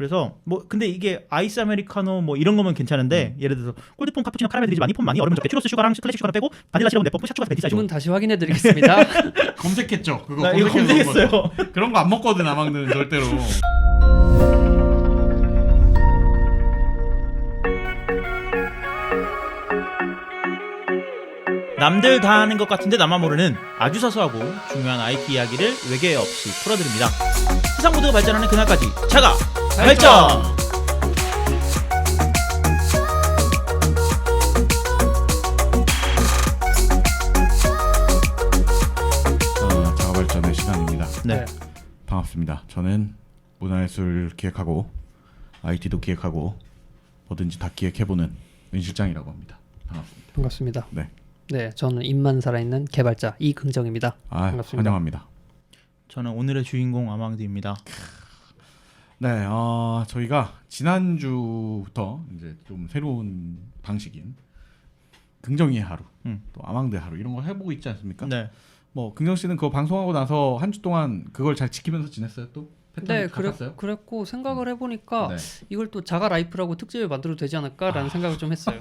그래서 뭐 근데 이게 아이스 아메리카노 뭐 이런 거면 괜찮은데 예를 들어서 콜드폰 카푸치노 카라멜 드리지 많이 폰 많이 얼음 적게 추로스 슈가랑 클래식 슈가를 빼고 바닐라 시럽 내법 샷 추가 베티 사이즈. 주문 다시 확인해드리겠습니다. 검색했죠. 그거 나 이거 검색했어요. 그런 거 안 먹거든 아망들은 절대로. 남들 다 하는 것 같은데 나만 모르는 아주 사소하고 중요한 IT 이야기를 외계 없이 풀어드립니다. 세상 모두가 발전하는 그날까지 자가 발전! 자가발전의 시간입니다. 네. 반갑습니다. 저는 문화예술 기획하고 IT도 기획하고 뭐든지 다 기획해보는 은 실장이라고 합니다. 반갑습니다. 반갑습니다. 네. 네, 저는 입만 살아있는 개발자 이긍정입니다. 반갑습니다. 환영합니다. 저는 오늘의 주인공 아망드입니다. 네, 저희가 지난주부터 이제 좀 새로운 방식인 긍정의 하루, 또 아망드의 하루 이런 거 해보고 있지 않습니까? 네. 뭐 긍정 씨는 그거 방송하고 나서 한 주 동안 그걸 잘 지키면서 지냈어요? 또 패턴이 네, 같았어요? 그랬고 생각을 해보니까 네. 이걸 또 자가 라이프라고 특집을 만들어도 되지 않을까라는 생각을 좀 했어요.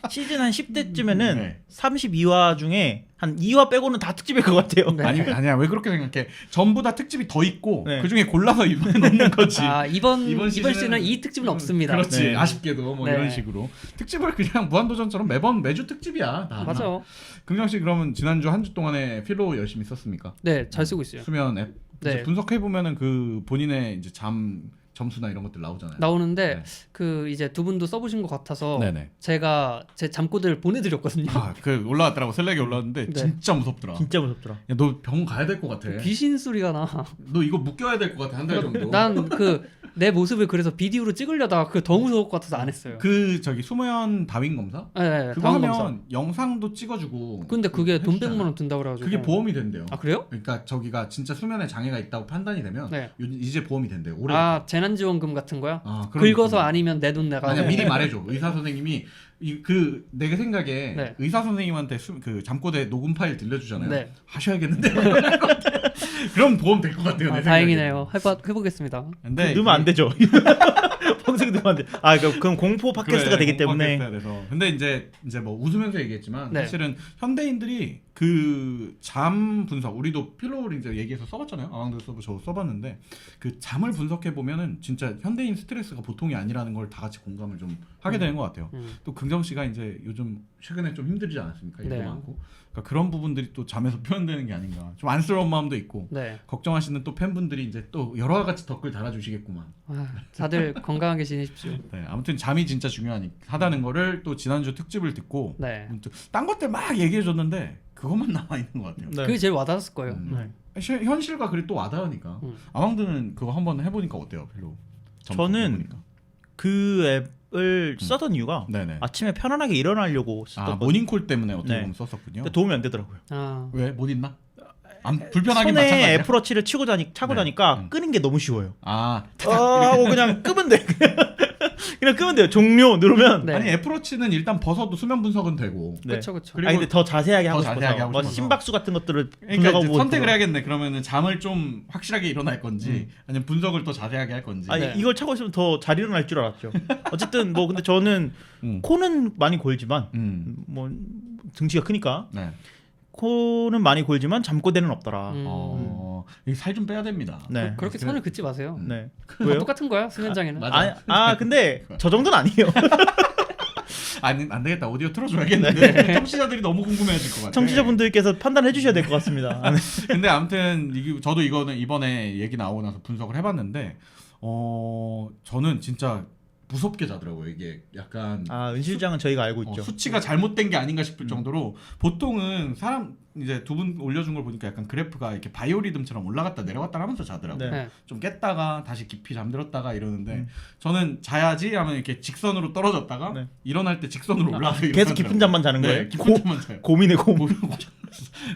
시즌 한 10대쯤에는 네. 32화 중에 한 2화 빼고는 다 특집일 것 같아요. 네. 아니야 왜 그렇게 생각해? 전부 다 특집이 더 있고 네. 그 중에 골라서 이번에 넣는 거지. 이번 시즌은 시즌은 이 특집은 없습니다. 그렇지. 네. 아쉽게도 뭐 네. 이런 식으로 특집을 그냥 무한도전처럼 매주 특집이야. 다. 맞아. 긍정 씨 그러면 지난주 한 주 동안에 필로 열심히 썼습니까? 네, 잘 쓰고 있어요. 수면 앱. 네. 분석해 보면은 그 본인의 이제 잠 점수나 이런 것들 나오잖아요. 나오는데 네. 그 이제 두 분도 써보신 것 같아서 네네. 제가 제 잠꼬대를 보내드렸거든요. 그 올라왔더라고 슬랙에 올라왔는데 네. 진짜 무섭더라. 진짜 무섭더라. 야, 너 병원 가야 될 것 같아. 귀신 소리가 나. 너 이거 묶여야 될 것 같아 한 달 정도. 난 그 내 모습을 그래서 비디오로 찍으려다가 그 더 무서울 것 같아서 안 했어요. 그 저기 수면 다윈 검사? 네, 그거 다음 하면 검사. 영상도 찍어주고. 근데 그게 돈 해주잖아. 100만 원 든다고 그래가지고. 그게 보험이 된대요. 아 그래요? 그러니까 저기가 진짜 수면에 장애가 있다고 판단이 되면 네. 이제 보험이 된대요. 올해. 재난지원금 같은 거야? 그런 긁어서 느낌이야. 아니면 내 돈 내가. 아니야 미리 말해줘. 의사 선생님이 내 생각에 네. 의사 선생님한테 그 잠꼬대 녹음 파일 들려주잖아요. 네. 하셔야겠는데. 그럼 보험 될 것 같아요. 내 다행이네요. 해보겠습니다. 근데 넣으면 안 되죠. 평생 넣으면 안 돼. 그럼 공포 팟캐스트가 되기 때문에. 그래서. 근데 이제 뭐 웃으면서 얘기했지만 네. 사실은 현대인들이 그 잠 분석 우리도 필로를 이제 얘기해서 써봤잖아요. 아왕도 저 써봤는데 그 잠을 분석해 보면은 진짜 현대인 스트레스가 보통이 아니라는 걸 다 같이 공감을 좀 하게 되는 것 같아요. 또 긍정 씨가 이제 요즘 최근에 좀 힘들지 않았습니까? 일도 네. 많고 그러니까 그런 부분들이 또 잠에서 표현되는 게 아닌가. 좀 안쓰러운 마음도 있고 네. 걱정하시는 또 팬분들이 이제 또 여러 가지 댓글 달아주시겠구만. 다들 건강하게 지내십시오. 네, 아무튼 잠이 진짜 중요하다는 거를 또 지난주 특집을 듣고 네. 딴 것들 막 얘기해줬는데 그것만 남아 있는 것 같아요. 네. 그게 제일 와닿았을 거예요. 네. 현실과 그리 또 와닿으니까. 아망드는 그거 한번 해보니까 어때요, 별로? 저는 해보니까. 그 앱을 쓰던 이유가 네네. 아침에 편안하게 일어나려고 썼거든요. 모닝콜 때문에 어떻게 네. 보면 썼었군요. 근데 도움이 안 되더라고요. 왜? 못 있나? 불편하긴 손에 마찬가지야. 애플워치를 차고 네. 다니까 끄는 게 너무 쉬워요. 이렇게. 그냥 끄면 돼. 그냥 끄면 돼요. 종료 누르면. 네. 아니 애플워치는 일단 벗어도 수면 분석은 되고. 네. 그렇죠, 그렇죠. 그리고 근데 더 자세하게 하고 더 자세하게 싶어서 하고 뭐 싶어서. 심박수 같은 것들을 그러니까 분석하고 이제 선택을 싶어서. 해야겠네. 그러면은 잠을 좀 확실하게 일어날 건지 아니면 분석을 더 자세하게 할 건지. 아니 네. 이걸 차고 있으면 더 잘 일어날 줄 알았죠. 어쨌든 뭐 근데 저는 코는 많이 골지만 뭐 등치가 크니까 네. 코는 많이 골지만 잠꼬대는 없더라. 살 좀 빼야 됩니다. 네. 그렇게 선을 긋지 마세요. 네. 다 왜요? 똑같은 거야 수면장애는. 맞아. 근데 저 정도는 아니에요. 아니 안 되겠다. 오디오 틀어줘야겠는데 청취자들이 너무 궁금해하실 것 같아. 청취자분들께서 판단해 주셔야 될 것 같습니다. 근데 아무튼 저도 이거는 이번에 얘기 나오고 나서 분석을 해봤는데 저는 진짜 무섭게 자더라고요. 이게 약간 은 실장은 저희가 알고 있죠. 수치가 잘못된 게 아닌가 싶을 정도로 보통은 사람 이제 두 분 올려준 걸 보니까 약간 그래프가 이렇게 바이오리듬처럼 올라갔다 내려갔다 하면서 자더라고요. 네. 네. 좀 깼다가 다시 깊이 잠들었다가 이러는데 저는 자야지 하면 이렇게 직선으로 떨어졌다가 네. 일어날 때 직선으로 올라가서 계속 깊은 잠만 자는 네, 거예요. 깊은 잠만 자요. 고민해 고민.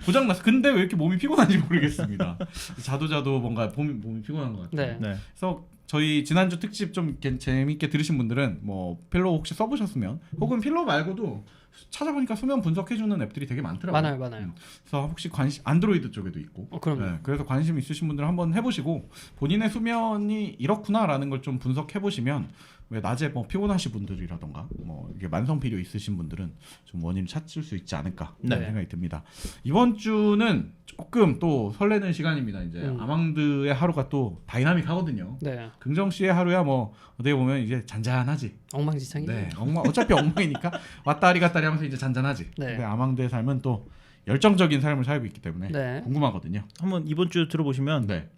고장났어. 근데 왜 이렇게 몸이 피곤한지 모르겠습니다. 자도 뭔가 몸이 피곤한 것 같아요. 네. 네. 그래서 저희 지난주 특집 좀 재밌게 들으신 분들은 뭐 필로우 혹시 써보셨으면 혹은 필로우 말고도 찾아보니까 수면 분석해주는 앱들이 되게 많더라고요. 많아요. 그래서 혹시 관심 안드로이드 쪽에도 있고. 그럼요. 네, 그래서 관심 있으신 분들은 한번 해보시고 본인의 수면이 이렇구나라는 걸 좀 분석해 보시면 왜 낮에 뭐 피곤하신 분들이라던가 뭐 이게 만성 피로 있으신 분들은 좀 원인을 찾을 수 있지 않을까 네. 생각이 듭니다. 이번 주는 조금 또 설레는 시간입니다. 이제 아망드의 하루가 또 다이나믹하거든요. 네. 긍정 씨의 하루야 뭐 어떻게 보면 이제 잔잔하지. 엉망진창이죠. 네, 어차피 엉망이니까 왔다리 갔다리 하면서 이제 잔잔하지. 네. 근데 아망드의 삶은 또 열정적인 삶을 살고 있기 때문에 네. 궁금하거든요. 한번 이번 주 들어보시면 네.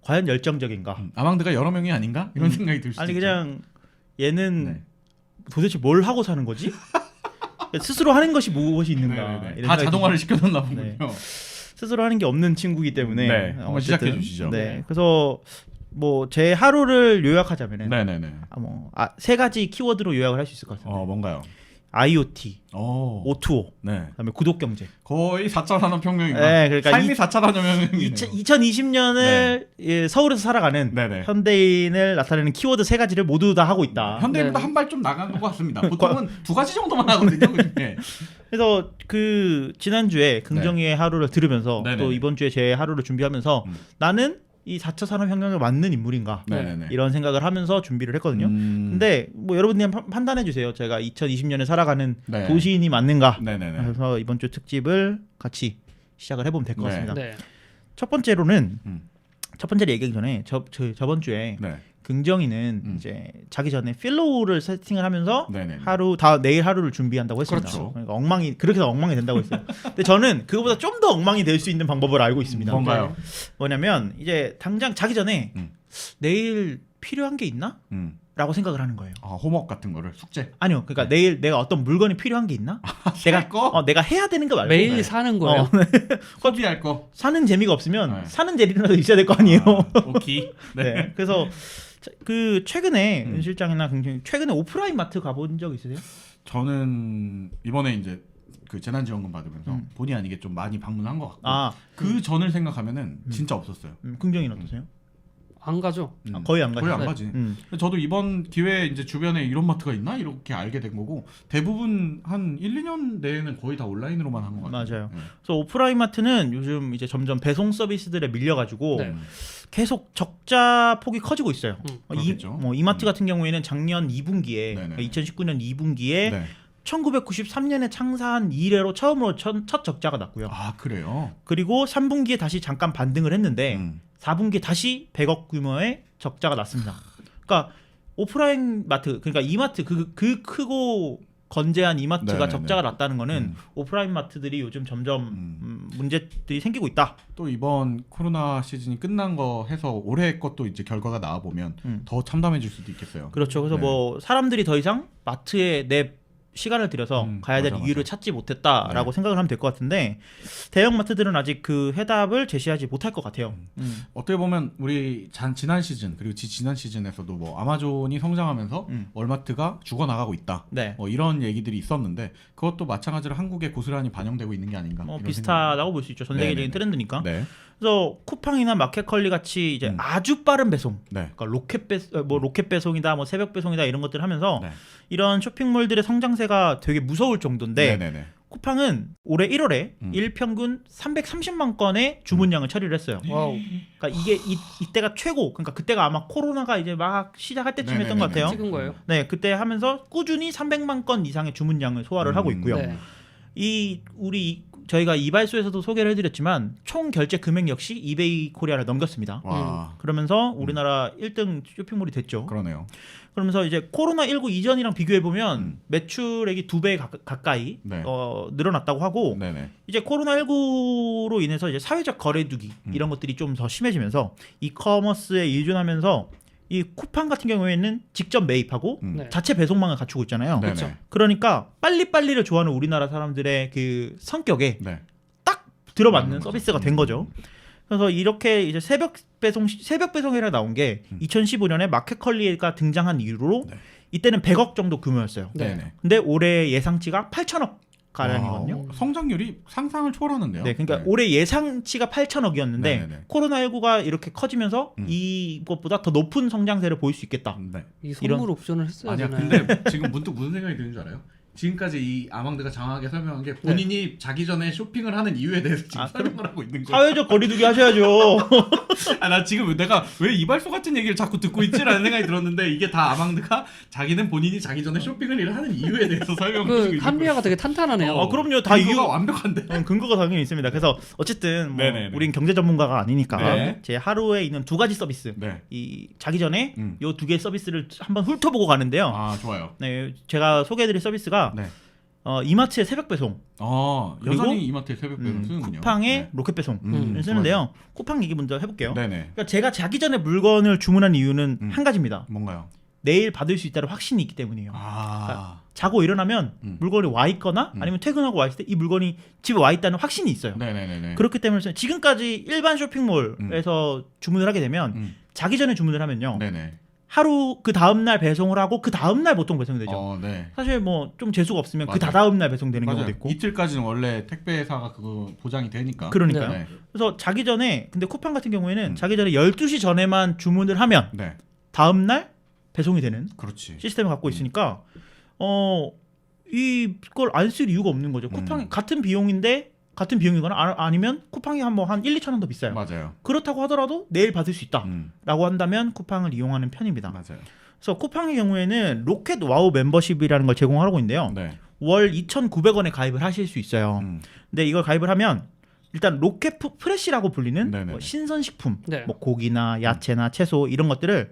과연 열정적인가? 아망드가 여러 명이 아닌가 이런 생각이 들 수도 아니 있죠. 그냥 얘는 네. 도대체 뭘 하고 사는 거지? 스스로 하는 것이 무엇이 있는가? 네네네. 이런 다 생각이 자동화를 좀- 시켜놓나 보군요. 네. 스스로 하는 게 없는 친구이기 때문에 네, 한번 어쨌든, 시작해 주시죠. 네, 그래서 뭐 제 하루를 요약하자면은 네네네. 세 가지 키워드로 요약을 할 수 있을 것 같습니다. 뭔가요? IoT, 오. O2O, 네. 그다음에 구독 경제. 거의 4차 산업혁명인가? 네, 그러니까 삶이 4차 산업혁명이네요. 2020년을 서울에서 살아가는 네네. 현대인을 나타내는 키워드 세 가지를 모두 다 하고 있다. 현대인보다 네. 한 발 좀 나간 것 같습니다. 보통은 두 가지 정도만 하거든요. 그중에. 그래서 그 지난주에 긍정이의 하루를 들으면서 네네네. 또 이번 주에 제 하루를 준비하면서 나는 이 4차 산업혁명에 맞는 인물인가 네네네. 이런 생각을 하면서 준비를 했거든요. 음. 근데 뭐 여러분들이 판단해 주세요. 제가 2020년에 살아가는 네. 도시인이 맞는가. 네네네. 그래서 이번 주 특집을 같이 시작을 해보면 될 것 네. 같습니다. 네. 첫 번째로는 음. 첫 번째를 얘기하기 전에 저번 주에 네. 긍정이는 이제 자기 전에 필로우를 세팅을 하면서 네네네. 내일 하루를 준비한다고 했습니다. 그렇죠. 그러니까 그렇게 해서 엉망이 된다고 했어요. 근데 저는 그거보다 좀 더 엉망이 될 수 있는 방법을 알고 있습니다. 뭔가요? 뭐냐면 이제 당장 자기 전에 음. 내일 필요한 게 있나? 라고 생각을 하는 거예요. 홈워크 같은 거를 숙제. 아니요. 그러니까 내일 내가 어떤 물건이 필요한 게 있나? 살 거? 내가 해야 되는 거 말고 매일 네. 사는 거예요. 소비할 거. 사는 재미가 없으면 네. 사는 재미라도 있어야 될 거 아니에요. 오케이. 네. 그래서 그 최근에 음. 윤 실장이나 굉장히 최근에 오프라인 마트 가본 적 있으세요? 저는 이번에 이제 그 재난지원금 받으면서 본의 아니게 좀 많이 방문한 것 같고 그 전을 생각하면은 진짜 없었어요. 긍정이는 어떠세요? 안 가죠. 거의 안 가죠. 거의 안 네. 가지. 저도 이번 기회에 이제 주변에 이런 마트가 있나 이렇게 알게 된 거고 대부분 한 1, 2년 내에는 거의 다 온라인으로만 한 것 같아요. 맞아요. 네. 그래서 오프라인 마트는 요즘 이제 점점 배송 서비스들에 밀려가지고 네. 계속 적자 폭이 커지고 있어요. 그렇겠죠. 이마트 같은 경우에는 작년 2분기에 네네. 2019년 2분기에 네. 1993년에 창사한 이래로 처음으로 첫 적자가 났고요. 아 그래요? 그리고 3분기에 다시 잠깐 반등을 했는데 4분기에 다시 100억 규모의 적자가 났습니다. 그러니까 오프라인 마트, 그러니까 이마트 그 크고 건재한 이마트가 네네네. 적자가 났다는 거는 오프라인 마트들이 요즘 점점 문제들이 생기고 있다. 또 이번 코로나 시즌이 끝난 거 해서 올해 것도 이제 결과가 나와 보면 더 참담해질 수도 있겠어요. 그렇죠. 그래서 네. 뭐 사람들이 더 이상 마트에 내 시간을 들여서 가야 될 맞아, 이유를 맞아. 찾지 못했다라고 네. 생각을 하면 될 것 같은데 대형 마트들은 아직 그 해답을 제시하지 못할 것 같아요. 어떻게 보면 우리 지난 시즌 그리고 지난 시즌에서도 뭐 아마존이 성장하면서 월마트가 죽어나가고 있다. 네. 뭐 이런 얘기들이 있었는데 그것도 마찬가지로 한국에 고스란히 반영되고 있는 게 아닌가. 뭐 이런 비슷하다고 볼 수 있죠. 전 세계적인 네네네. 트렌드니까. 생각이- 네. 그래서 쿠팡이나 마켓컬리 같이 이제 아주 빠른 배송, 네. 그러니까 로켓 배송이다, 뭐 새벽 배송이다 이런 것들 하면서 네. 이런 쇼핑몰들의 성장세가 되게 무서울 정도인데 네네네. 쿠팡은 올해 1월에 일평균 330만 건의 주문량을 처리를 했어요. 와우. 그러니까 이게 이때가 최고. 그러니까 그때가 아마 코로나가 이제 막 시작할 때쯤 했던 것 네네네네. 같아요. 찍은 거예요. 네, 그때 하면서 꾸준히 300만 건 이상의 주문량을 소화를 하고 있고요. 네. 저희가 이발소에서도 소개를 해드렸지만 총 결제 금액 역시 이베이 코리아를 넘겼습니다. 와. 그러면서 우리나라 1등 쇼핑몰이 됐죠. 그러네요. 그러면서 이제 코로나19 이전이랑 비교해 보면 매출액이 2배 가까이 네. 늘어났다고 하고 네네. 이제 코로나19로 인해서 이제 사회적 거래두기 이런 것들이 좀 더 심해지면서 이커머스에 의존하면서 이 쿠팡 같은 경우에는 직접 매입하고 네. 자체 배송망을 갖추고 있잖아요. 네네. 그렇죠. 그러니까 빨리빨리를 좋아하는 우리나라 사람들의 그 성격에 네. 딱 들어맞는 맞는 서비스가 거죠. 된 거죠. 그래서 이렇게 이제 새벽 배송이라 나온 게 2015년에 마켓컬리가 등장한 이후로 네. 이때는 100억 정도 규모였어요. 네네. 근데 올해 예상치가 8천억 가량이거든요. 성장률이 상상을 초월하는데요. 네, 그러니까 올해 예상치가 8천억이었는데 네네네. 코로나19가 이렇게 커지면서 이것보다 더 높은 성장세를 보일 수 있겠다. 네. 이 선물 옵션을 했어야 아니야. 되나요? 근데 지금 문득 무슨 생각이 드는 줄 알아요? 지금까지 이 아망드가 장황하게 설명한 게 본인이 자기 전에 쇼핑을 하는 이유에 대해서 지금 설명을 하고 있는 거예요. 사회적 거리두기 하셔야죠. 나 지금 내가 왜 이발소 같은 얘기를 자꾸 듣고 있지라는 생각이 들었는데 이게 다 아망드가 자기는 본인이 자기 전에 쇼핑을 하는 이유에 대해서 설명을 해주고 그 있는 합리화가 되게 탄탄하네요. 그럼요. 다 이유가 이유가 완벽한데. 근거가 당연히 있습니다. 그래서 어쨌든 뭐 네네네. 우린 경제 전문가가 아니니까 네. 제 하루에 있는 2가지 서비스. 네. 이 자기 전에 요 요 2개의 서비스를 한번 훑어보고 가는데요. 아 좋아요. 네, 제가 소개해드릴 서비스가 네. 이마트의 새벽 배송, 그리고 여전히 이마트에 새벽 배송 쓰는군요. 쿠팡의 네. 로켓 배송을 쓰는데요. 쿠팡 얘기 먼저 해볼게요. 네네. 그러니까 제가 자기 전에 물건을 주문한 이유는 한 가지입니다. 뭔가요? 내일 받을 수 있다는 확신이 있기 때문이에요. 아. 자고 일어나면 물건이 와 있거나 아니면 퇴근하고 와 있을 때 이 물건이 집에 와 있다는 확신이 있어요. 네네네. 그렇기 때문에 지금까지 일반 쇼핑몰에서 주문을 하게 되면 자기 전에 주문을 하면요. 네네. 하루 그 다음 날 배송을 하고 그 다음 날 보통 배송이 되죠. 네. 사실 뭐 좀 재수가 없으면 그 맞아요. 다다음 날 배송되는 맞아요. 경우도 있고. 이틀까지는 원래 택배사가 그거 보장이 되니까. 그러니까요. 네. 그래서 자기 전에 근데 쿠팡 같은 경우에는 자기 전에 12시 전에만 주문을 하면 네. 다음 다음 날 배송이 되는 그렇지. 시스템을 갖고 있으니까 이걸 안 쓸 이유가 없는 거죠. 쿠팡이 같은 비용이거나 아니면 쿠팡이 한 1, 2천 원 더 비싸요. 맞아요. 그렇다고 하더라도 내일 받을 수 있다라고 한다면 쿠팡을 이용하는 편입니다. 맞아요. 그래서 쿠팡의 경우에는 로켓 와우 멤버십이라는 걸 제공하고 있는데요. 네. 월 2,900원에 가입을 하실 수 있어요. 근데 이걸 가입을 하면 일단 로켓 프레시라고 불리는 네네네. 뭐 신선식품, 네. 뭐 고기나 야채나 채소 이런 것들을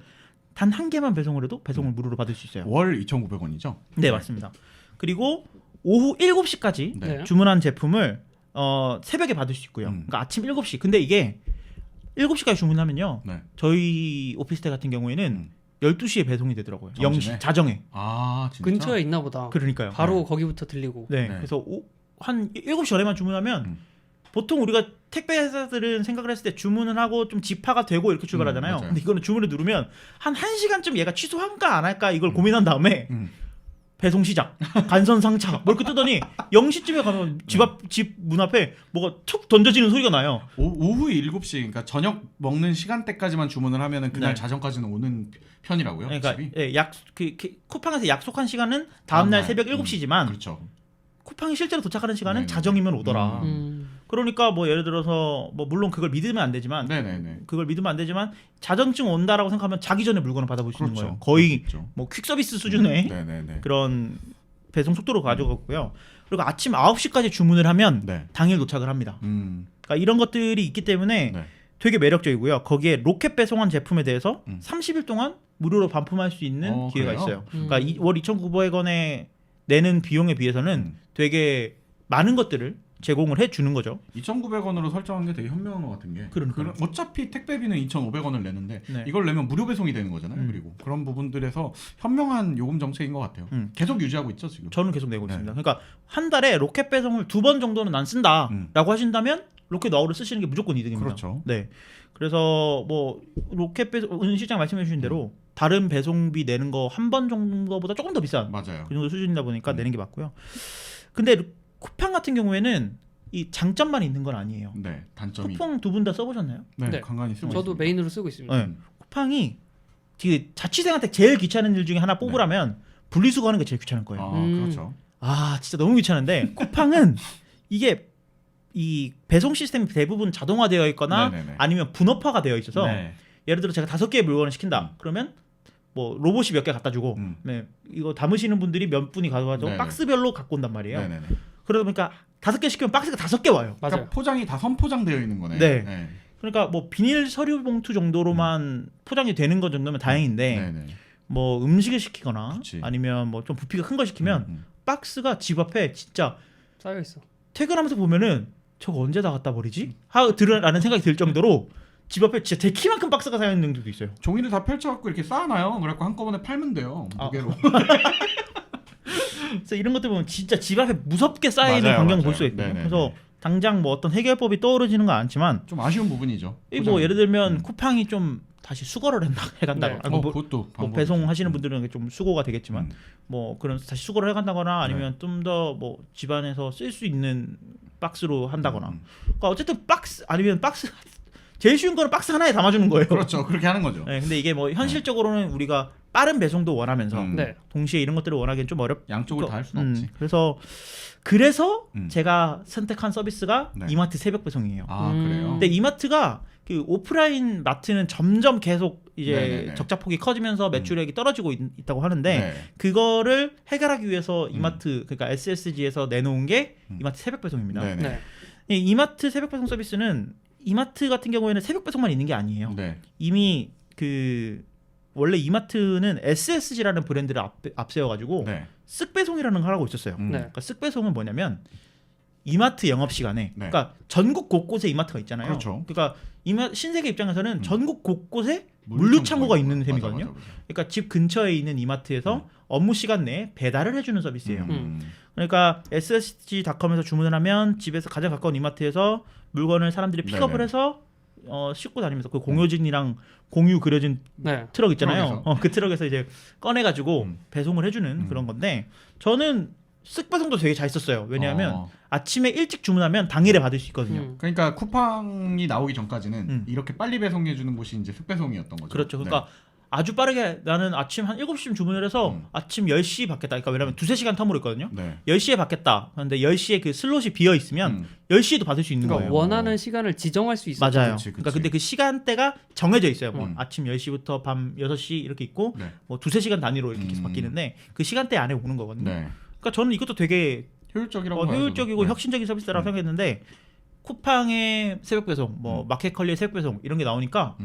단 한 개만 배송을 해도 배송을 무료로 받을 수 있어요. 월 2,900원이죠? 네, 맞습니다. 그리고 오후 7시까지 네. 네. 주문한 제품을 새벽에 받을 수 있고요. 그러니까 아침 7시. 근데 이게 7시까지 주문하면요. 네. 저희 오피스텔 같은 경우에는 12시에 배송이 되더라고요. 점심에? 0시 자정에. 아, 진짜? 근처에 있나 보다. 그러니까요. 바로 거기부터 들리고. 네. 네. 그래서 한 7시 전에만 주문하면 보통 우리가 택배 회사들은 생각을 했을 때 주문을 하고 좀 집화가 되고 이렇게 출발하잖아요. 맞아요. 근데 이거는 주문을 누르면 한 1시간쯤 얘가 취소할까 안 할까 이걸 고민한 다음에 배송 시작, 간선 상차 뭐 이렇게 뜨더니 0시쯤에 가면 집 문 앞에 뭐가 툭 던져지는 소리가 나요. 오후 7시, 그러니까 저녁 먹는 시간대까지만 주문을 하면은 그날 네. 자정까지는 오는 편이라고요? 그러니까 집이? 쿠팡에서 약속한 시간은 다음날 새벽 7시지만 그렇죠. 쿠팡이 실제로 도착하는 시간은 네네네. 자정이면 오더라. 음. 그러니까 뭐 예를 들어서 뭐 물론 그걸 믿으면 안 되지만 네네네. 그걸 믿으면 안 되지만 자정쯤 온다라고 생각하면 자기 전에 물건을 받아볼 수 있는 그렇죠. 거예요. 거의 그렇죠. 뭐 퀵서비스 수준의 네네네. 그런 배송 속도로 가져갔고요. 그리고 아침 9시까지 주문을 하면 네. 당일 도착을 합니다. 그러니까 이런 것들이 있기 때문에 네. 되게 매력적이고요. 거기에 로켓 배송한 제품에 대해서 30일 30일 동안 무료로 반품할 수 있는 기회가 그래요? 있어요. 그러니까 월 2,900원에 내는 비용에 비해서는 되게 많은 것들을 제공을 해주는 거죠. 2,900원으로 설정한 게 되게 현명한 것 같은 게 그러니까요. 어차피 택배비는 2,500원을 내는데 네. 이걸 내면 무료 배송이 되는 거잖아요. 그리고 그런 부분들에서 현명한 요금 정책인 것 같아요. 계속 유지하고 있죠 지금. 저는 계속 내고 네. 있습니다. 그러니까 한 달에 로켓 배송을 2번 정도는 난 쓴다라고 하신다면 로켓 와우를 쓰시는 게 무조건 이득입니다. 그렇죠. 네. 그래서 뭐 로켓 배송 은 실장 말씀해 주신 대로 다른 배송비 내는 거 한 번 정도보다 조금 더 비싼 맞아요. 그 정도 수준이다 보니까 내는 게 맞고요. 근데 쿠팡 같은 경우에는 이 장점만 있는 건 아니에요. 네, 단점이. 쿠팡 두 분 다 써보셨나요? 네, 네. 간간히 쓰고 저도 있습니다. 메인으로 쓰고 있습니다. 네. 쿠팡이 그 자취생한테 제일 귀찮은 일 중에 하나 뽑으라면 분리수거하는 게 제일 귀찮은 거예요. 아, 그렇죠. 아 진짜 너무 귀찮은데 쿠팡은 이게 이 배송 시스템이 대부분 자동화되어 있거나 네네네. 아니면 분업화가 되어 있어서 네. 예를 들어 제가 5개의 물건을 시킨다. 그러면 뭐 로봇이 몇 개 갖다 주고 네, 이거 담으시는 분들이 몇 분이 가져가지고 네네. 박스별로 갖고 온단 말이에요. 네네네. 그러다 보니까 5개 시키면 박스가 5개 와요. 맞아요. 그러니까 포장이 다 선포장되어 있는 거네. 네. 그러니까 뭐 비닐 서류 봉투 정도로만 포장이 되는 것 정도면 다행인데 네네. 뭐 음식을 시키거나 그치. 아니면 뭐 좀 부피가 큰 거 시키면 박스가 집 앞에 진짜 쌓여 있어. 퇴근하면서 보면은 저거 언제 다 갖다 버리지? 라는 생각이 들 정도로 집 앞에 진짜 제 키만큼 박스가 쌓여 있는 데도 있어요. 종이를 다 펼쳐갖고 이렇게 쌓아놔요. 그래갖고 한꺼번에 팔면 돼요. 무게로. 그래서 이런 것들 보면 진짜 집 앞에 무섭게 쌓여 있는 맞아요, 광경을 맞아요. 볼 수가 있거든요. 네네네. 그래서 당장 뭐 어떤 해결법이 떠오르지는 건 않지만 좀 아쉬운 부분이죠. 이 뭐 예를 들면 쿠팡이 좀 다시 수거를 해간다거나 네. 뭐, 그것도 뭐 방법이죠. 배송하시는 분들은 좀 수고가 되겠지만 음. 뭐 그런 다시 수거를 해간다거나 아니면 좀 더 뭐 집안에서 쓸 수 있는 박스로 한다거나 그러니까 어쨌든 박스 아니면 박스 제일 쉬운 거는 박스 하나에 담아주는 거예요. 그렇죠. 그렇게 하는 거죠. 네, 근데 이게 뭐 현실적으로는 우리가 빠른 배송도 원하면서 네. 동시에 이런 것들을 원하기엔 좀 어렵. 양쪽을 다 할 수는 없지. 그래서 제가 선택한 서비스가 네. 이마트 새벽 배송이에요. 아 그래요? 근데 이마트가 그 오프라인 마트는 점점 계속 이제 네네네. 적자폭이 커지면서 매출액이 떨어지고 있다고 하는데 네. 그거를 해결하기 위해서 이마트 그러니까 SSG에서 내놓은 게 이마트 새벽 배송입니다. 네네. 네. 이 이마트 새벽 배송 서비스는 이마트 같은 경우에는 새벽 배송만 있는 게 아니에요. 네. 이미 그 원래 이마트는 SSG라는 브랜드를 앞세워가지고 네. 쓱배송이라는 걸 하고 있었어요. 네. 그러니까 쓱배송은 뭐냐면 이마트 영업 시간에 네. 그러니까 전국 곳곳에 이마트가 있잖아요. 그렇죠. 그러니까 신세계 입장에서는 전국 곳곳에 물류창고가 있는 셈이거든요. 맞아. 그러니까 집 근처에 있는 이마트에서 업무 시간 내에 배달을 해주는 서비스예요. 그러니까 SSG.com에서 주문을 하면 집에서 가장 가까운 이마트에서 물건을 사람들이 픽업을 네네. 해서 싣고 다니면서 그 공효진이랑 공유 그려진 네. 트럭 있잖아요. 트럭에서. 그 트럭에서 이제 꺼내가지고 배송을 해주는 그런 건데 저는 쓱배송도 되게 잘 썼어요. 왜냐하면 아침에 일찍 주문하면 당일에 받을 수 있거든요. 그러니까 쿠팡이 나오기 전까지는 음. 이렇게 빨리 배송해 주는 곳이 이제 쓱배송이었던 거죠. 그렇죠. 그러니까 아주 빠르게 나는 아침 한 7시쯤 주문을 해서 아침 10시 받겠다. 그러니까 왜냐면 2-3시간 텀으로 있거든요. 네. 10시에 받겠다. 그런데 10시에 그 슬롯이 비어 있으면 10시에도 받을 수 있는 그러니까 거예요. 원하는 시간을 지정할 수 있어요. 맞아요. 그치. 그러니까 근데 그 시간대가 정해져 있어요. 뭐 음. 아침 10시부터 밤 6시 이렇게 있고 네. 뭐 2-3시간 단위로 이렇게 계속 바뀌는데 그 시간대 안에 오는 거거든요. 네. 그러니까 저는 이것도 되게 효율적이라고 봐요, 효율적이고 저도. 네. 혁신적인 서비스라고 생각했는데 쿠팡의 새벽 배송, 뭐 마켓컬리의 새벽 배송 이런 게 나오니까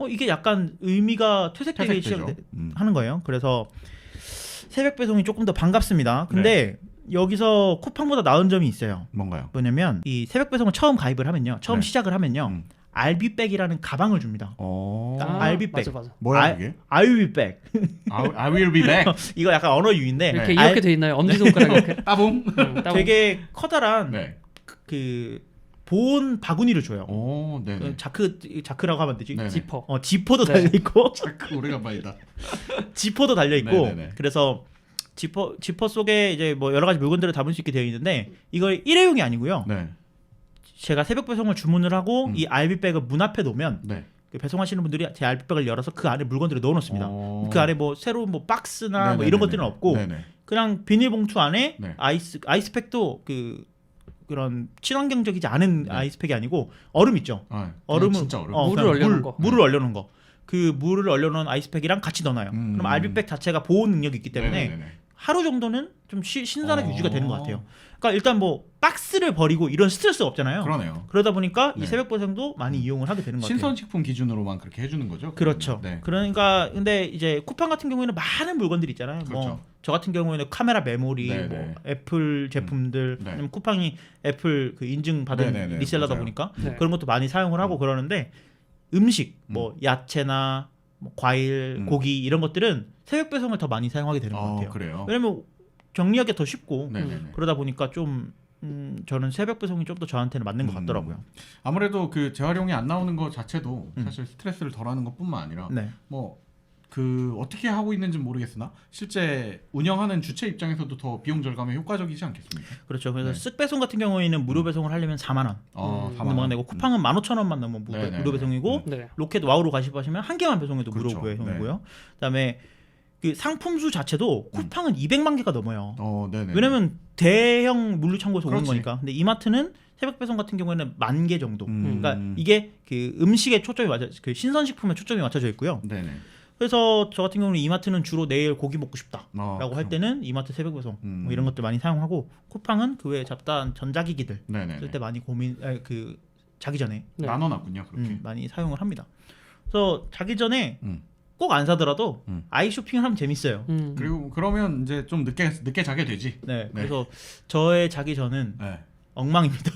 이게 약간 의미가 퇴색되기 퇴색되죠. 시작하는 거예요. 그래서 새벽 배송이 조금 더 반갑습니다. 근데 여기서 쿠팡보다 나은 점이 있어요. 뭔가요? 뭐냐면 이 새벽 배송을 처음 가입을 하면요, 처음 네. 시작을 하면요, 알비백이라는 가방을 줍니다. 알비백. 맞아. 뭐야 그게? 알비백. I will be back. 이거 약간 언어 유인데 이렇게 네. 이렇게 돼 있나요? 엄지손가락 이렇게. 따봉. 따봉. 되게 커다란 네. 그 보온 바구니를 줘요. 오, 네. 자크라고 하면 되지. 네네. 지퍼. 지퍼도 네. 달려 있고 자크 오래간만이다. 지퍼도 달려 있고 네네네. 그래서 지퍼 속에 이제 뭐 여러 가지 물건들을 담을 수 있게 되어 있는데 이걸 일회용이 아니고요. 네. 제가 새벽 배송을 주문을 하고 이 알비백을 문 앞에 놓으면 네. 그 배송하시는 분들이 제 알비백을 열어서 그 안에 물건들을 넣어놓습니다. 그 안에 뭐 새로운 뭐 박스나 뭐 이런 것들은 없고 네네. 그냥 비닐봉투 안에 네. 아이스팩도 그런 친환경적이지 않은 아이스팩이 아니고 얼음 있죠. 얼음은 진짜 얼음. 물을 그냥 얼려놓은 거. 물을 얼려놓은 거. 그 물을 얼려놓은 아이스팩이랑 같이 넣어놔요. 그럼 알비백 자체가 보온 능력이 있기 때문에 네네네. 하루 정도는 좀 신선하게 유지가 되는 것 같아요. 그러니까 일단 뭐 박스를 버리고 이런 스트레스가 없잖아요. 그러네요. 그러다 보니까 네. 이 새벽 배송도 많이 이용을 하게 되는 것 같아요. 신선식품 기준으로만 그렇게 해주는 거죠? 그렇죠. 네. 그러니까 근데 이제 쿠팡 같은 경우에는 많은 물건들이 있잖아요. 그렇죠. 뭐 저 같은 경우에는 카메라 메모리, 네네. 뭐 애플 제품들, 네. 아니면 쿠팡이 애플 그 인증 받은 네네네. 리셀러다 맞아요. 보니까 네. 그런 것도 많이 사용을 하고 그러는데 음식, 뭐 야채나 뭐 과일, 고기 이런 것들은 새벽 배송을 더 많이 사용하게 되는 것 같아요. 그래요. 왜냐면 정리하기 더 쉽고 네네네. 그러다 보니까 좀 저는 새벽 배송이 좀 더 저한테는 맞는 것 같더라고요. 아무래도 그 재활용이 안 나오는 것 자체도 사실 스트레스를 덜하는 것뿐만 아니라 네. 뭐 그 어떻게 하고 있는지는 모르겠으나 실제 운영하는 주체 입장에서도 더 비용 절감에 효과적이지 않겠습니까? 그렇죠. 그래서 네. 쓱 배송 같은 경우에는 무료 배송을 하려면 4만 원. 4만 원. 내고 쿠팡은 15,000원만 넘으면 네네네. 무료 배송이고 네. 로켓 와우로 가시면 한 개만 배송해도 그렇죠. 무료 배송이고요. 그다음에 그 상품 수 자체도 쿠팡은 200만 개가 넘어요. 네네. 왜냐면 대형 물류 창고에서 오는 그렇지. 거니까. 근데 이마트는 새벽 배송 같은 경우에는 10,000개 정도. 그러니까 음. 이게 그 음식에 초점이 맞아, 그 신선식품에 초점이 맞춰져 있고요. 네네. 그래서 저 같은 경우는 이마트는 주로 내일 고기 먹고 싶다라고 할 그럼. 때는 이마트 새벽 배송 뭐 이런 것들 많이 사용하고 쿠팡은 그 외에 잡다한 전자기기들 네네. 쓸 때 많이 자기 전에 네. 나눠놨군요. 그렇게. 많이 사용을 합니다. 그래서 자기 전에 음. 꼭 안 사더라도 음. 아이 쇼핑을 하면 재밌어요. 그리고 그러면 이제 좀 늦게 자게 되지. 네, 그래서 저의 자기 전은 네. 엉망입니다.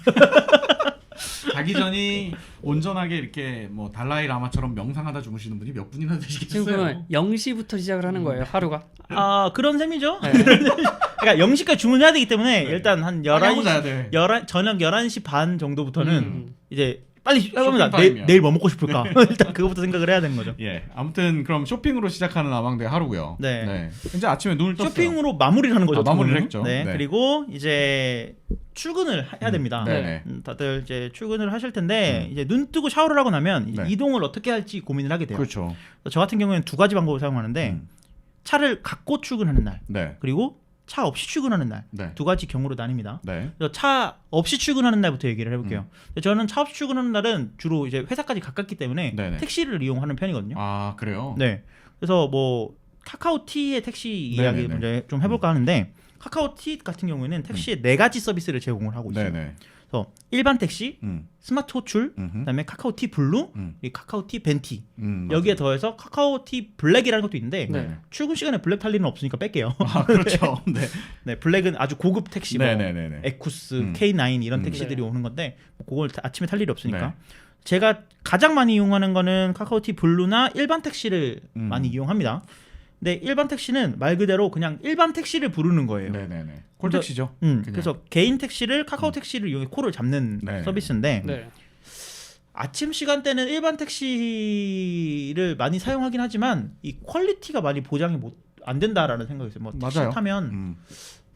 자기 전이 온전하게 이렇게 뭐 달라이 라마처럼 명상하다 주무시는 분이 몇 분이나 지금 되시겠어요? 그러면 0시부터 시작을 하는 거예요, 하루가. 아 그런 셈이죠. 네. 그러니까 0시까지 주문해야 되기 때문에 일단 한 하고 11시, 자야 돼. 저녁 11시 반 정도부터는 음. 이제 빨리 해봅니다. 타임이야. 내일 뭐 먹고 싶을까? 일단 그거부터 생각을 해야 되는 거죠. 예, 아무튼 그럼 쇼핑으로 시작하는 아망대 하루고요. 네. 이제 아침에 눈을 떴어요. 쇼핑으로 마무리를 하는 거죠. 아, 마무리를 어떻게 했죠. 보면. 네. 네. 그리고 이제 출근을 해야 됩니다. 네네. 다들 이제 출근을 하실 텐데 이제 눈 뜨고 샤워를 하고 나면 이제 네. 이동을 어떻게 할지 고민을 하게 돼요. 그렇죠. 저 같은 경우에는 두 가지 방법을 사용하는데 차를 갖고 출근하는 날 네. 그리고 차 없이 출근하는 날 네. 두 가지 경우로 나뉩니다. 네. 그래서 차 없이 출근하는 날부터 얘기를 해볼게요. 저는 차 없이 출근하는 날은 주로 이제 회사까지 가깝기 때문에 네네. 택시를 이용하는 편이거든요. 아 그래요? 네. 그래서 뭐 카카오티의 택시 이야기 네네네. 먼저 좀 해볼까 하는데 카카오티 같은 경우에는 택시에 네 가지 서비스를 제공을 하고 있어요. 네네. 그래서 일반 택시, 스마트 호출, 음흠. 그다음에 카카오티 블루, 음. 그리고 카카오티 벤티. 맞아요. 여기에 더해서 카카오티 블랙이라는 것도 있는데 네. 출근 시간에 블랙 탈 일은 없으니까 뺄게요. 아 그렇죠. 네. 네, 블랙은 아주 고급 택시, 뭐 네네네네. 에쿠스, K9 이런 택시들이 네. 오는 건데 뭐 그걸 아침에 탈 일이 없으니까. 네. 제가 가장 많이 이용하는 거는 카카오티 블루나 일반 택시를 많이 이용합니다. 근데 일반 택시는 말 그대로 그냥 일반 택시를 부르는 거예요. 네네네. 콜택시죠. 그래서 개인 택시를 카카오 택시를 이용해 콜을 잡는 네. 서비스인데 네. 아침 시간대는 일반 택시를 많이 사용하긴 하지만 이 퀄리티가 많이 보장이 안 된다라는 생각이 있어요. 뭐 택시 맞아요. 타면